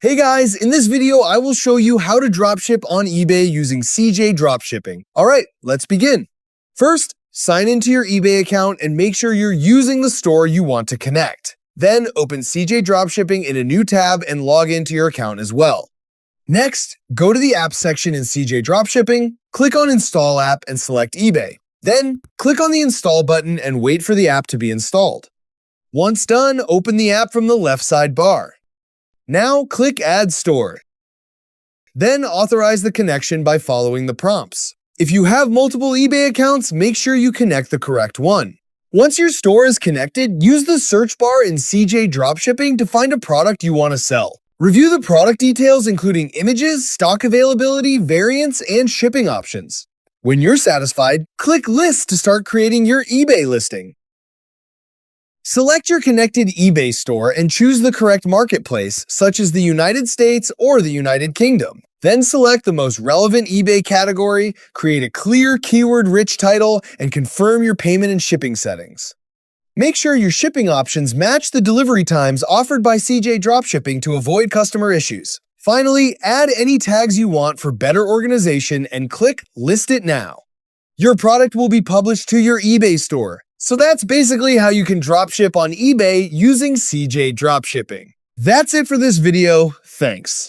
Hey guys, in this video, I will show you how to dropship on eBay using CJ Dropshipping. All right, let's begin. First, sign into your eBay account and make sure you're using the store you want to connect. Then open CJ Dropshipping in a new tab and log into your account as well. Next, go to the app section in CJ Dropshipping, click on Install App and select eBay. Then, click on the Install button and wait for the app to be installed. Once done, open the app from the left sidebar. Now, click Add Store. Then, authorize the connection by following the prompts. If you have multiple eBay accounts, make sure you connect the correct one. Once your store is connected, use the search bar in CJ Dropshipping to find a product you want to sell. Review the product details including images, stock availability, variants, and shipping options. When you're satisfied, click List to start creating your eBay listing. Select your connected eBay store and choose the correct marketplace, such as the United States or the United Kingdom. Then select the most relevant eBay category, create a clear keyword-rich title, and confirm your payment and shipping settings. Make sure your shipping options match the delivery times offered by CJ Dropshipping to avoid customer issues. Finally, add any tags you want for better organization and click List It Now. Your product will be published to your eBay store. So that's basically how you can dropship on eBay using CJ Dropshipping. That's it for this video. Thanks.